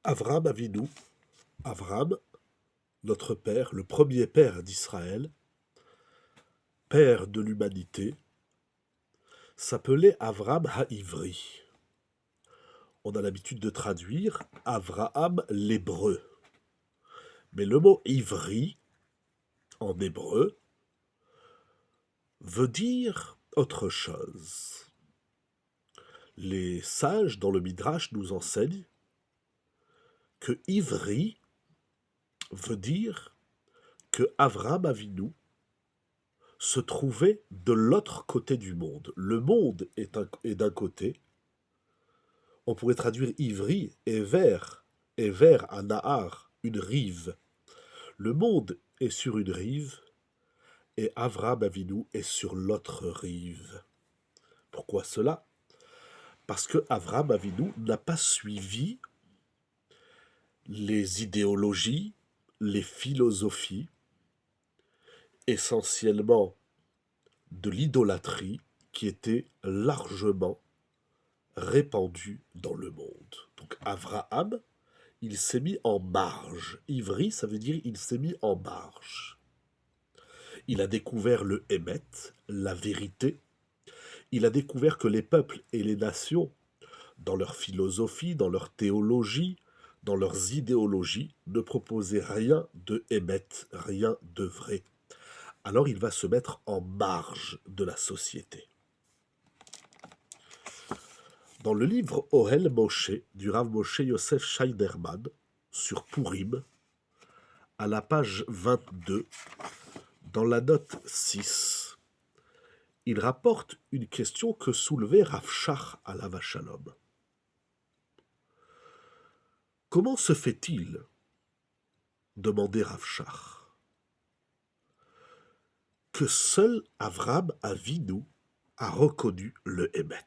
Avram Avinu, Avram, notre père, le premier père d'Israël, père de l'humanité, s'appelait Avram Haïvri. On a l'habitude de traduire Avraham l'hébreu. Mais le mot ivri, en hébreu, veut dire autre chose. Les sages dans le Midrash nous enseignent que ivri veut dire que Avram Avinu se trouvait de l'autre côté du monde. Le monde est d'un côté. On pourrait traduire ivri et vers un nahar, une rive. Le monde est sur une rive et Avram Avinu est sur l'autre rive. Pourquoi cela? Parce que Avram Avinu n'a pas suivi les idéologies, les philosophies, essentiellement de l'idolâtrie qui était largement répandue dans le monde. Donc Abraham, il s'est mis en marge. Ivri, ça veut dire il s'est mis en marge. Il a découvert le Hémet, la vérité. Il a découvert que les peuples et les nations, dans leur philosophie, dans leur théologie, dans leurs idéologies, ne proposaient rien de Hémet, rien de vrai. Alors il va se mettre en marge de la société. Dans le livre Ohel Moshe du Rav Moshe Yosef Scheiderman sur Purim, à la page 22, dans la note 6, il rapporte une question que soulevait Rav Shach alav Shalom. Comment se fait-il, demandait Rav Shach, que seul Avram Avinu a reconnu le Hémet?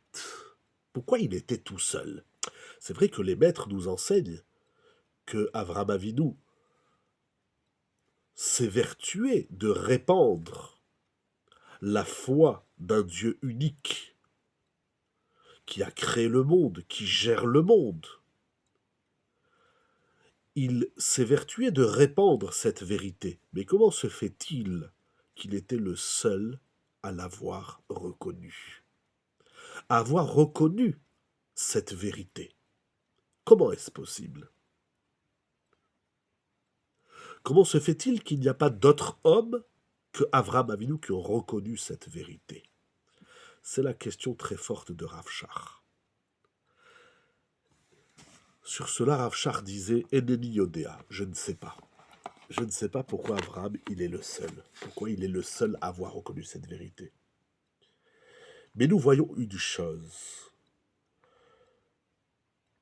Pourquoi il était tout seul? C'est vrai que les maîtres nous enseignent que Avram Avinu s'évertuait de répandre la foi d'un Dieu unique qui a créé le monde, qui gère le monde. Il s'évertuait de répandre cette vérité. Mais comment se fait-il qu'il était le seul à l'avoir reconnu, à avoir reconnu cette vérité? Comment est-ce possible? Comment se fait-il qu'il n'y a pas d'autres hommes que Avram Avinu qui ont reconnu cette vérité? C'est la question très forte de Rav Shach. Sur cela, Rav Shach disait Eneni Yodea, je ne sais pas. Je ne sais pas pourquoi Abraham, il est le seul. Pourquoi il est le seul à avoir reconnu cette vérité. Mais nous voyons une chose,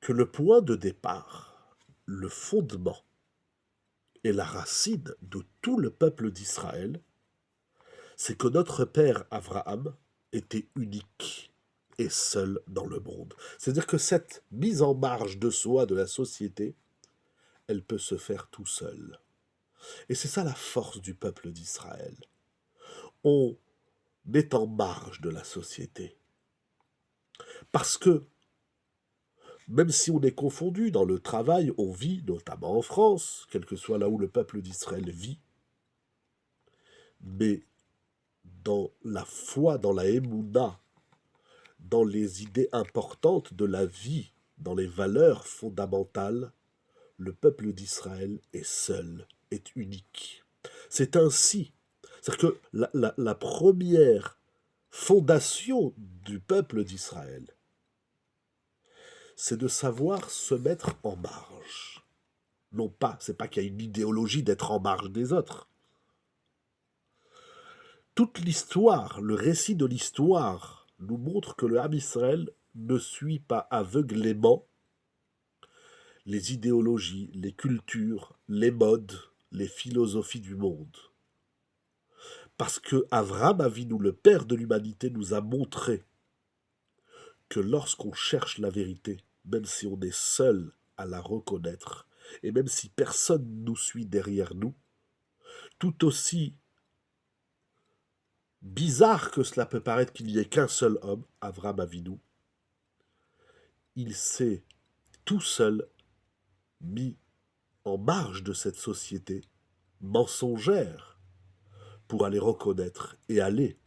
que le point de départ, le fondement et la racine de tout le peuple d'Israël, c'est que notre père Abraham était unique et seul dans le monde. C'est-à-dire que cette mise en marge de soi de la société, elle peut se faire tout seul. Et c'est ça la force du peuple d'Israël. On est en marge de la société. Parce que, même si on est confondu dans le travail, on vit, notamment en France, quel que soit là où le peuple d'Israël vit, mais dans la foi, dans la émouna, dans les idées importantes de la vie, dans les valeurs fondamentales, le peuple d'Israël est seul, est unique. C'est ainsi. C'est-à-dire que la première fondation du peuple d'Israël, c'est de savoir se mettre en marge. Non pas, c'est pas qu'il y a une idéologie d'être en marge des autres. Toute l'histoire, le récit de l'histoire, nous montre que le Ham Israël ne suit pas aveuglément les idéologies, les cultures, les modes, les philosophies du monde. Parce que Avram Avinu, le père de l'humanité, nous a montré que lorsqu'on cherche la vérité, même si on est seul à la reconnaître, et même si personne nous suit derrière nous, tout aussi bizarre que cela peut paraître qu'il n'y ait qu'un seul homme, Avram Avinu, il s'est tout seul mis en marge de cette société mensongère pour aller reconnaître et aller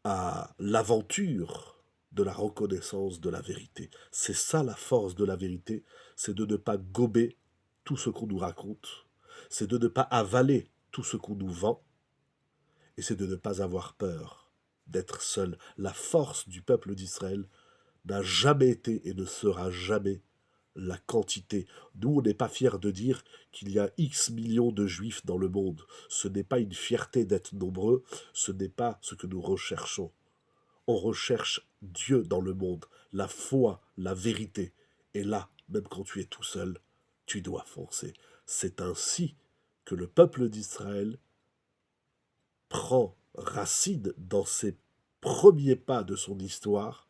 à l'aventure de la reconnaissance de la vérité. C'est ça la force de la vérité, c'est de ne pas gober tout ce qu'on nous raconte, c'est de ne pas avaler tout ce qu'on nous vend, et c'est de ne pas avoir peur d'être seul. La force du peuple d'Israël n'a jamais été et ne sera jamais la quantité. Nous, on n'est pas fiers de dire qu'il y a X millions de juifs dans le monde. Ce n'est pas une fierté d'être nombreux, ce n'est pas ce que nous recherchons. On recherche Dieu dans le monde, la foi, la vérité. Et là, même quand tu es tout seul, tu dois foncer. C'est ainsi que le peuple d'Israël prend racine dans ses premiers pas de son histoire,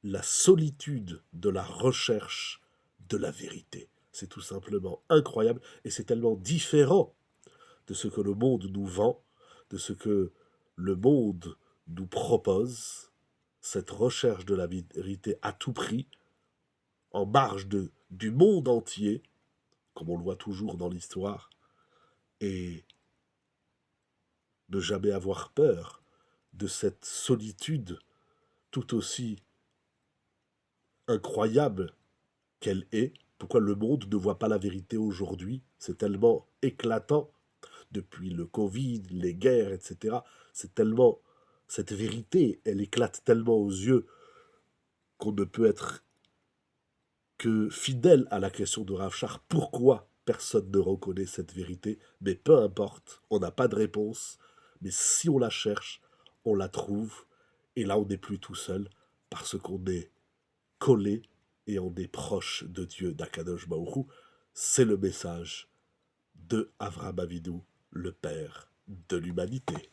la solitude de la recherche de la vérité. C'est tout simplement incroyable et c'est tellement différent de ce que le monde nous vend, de ce que le monde nous propose, cette recherche de la vérité à tout prix, en marge du monde entier, comme on le voit toujours dans l'histoire, et ne jamais avoir peur de cette solitude tout aussi incroyable qu'elle est. Pourquoi le monde ne voit pas la vérité aujourd'hui? C'est tellement éclatant depuis le Covid, les guerres, etc. C'est tellement... Cette vérité, elle éclate tellement aux yeux qu'on ne peut être que fidèle à la question de Rav Shach. Pourquoi personne ne reconnaît cette vérité? Mais peu importe, on n'a pas de réponse. Mais si on la cherche, on la trouve. Et là, on n'est plus tout seul parce qu'on est collé et on est proche de Dieu, d'Akadosh Baruch Hu. C'est le message de Avraham Avinu, le Père de l'humanité.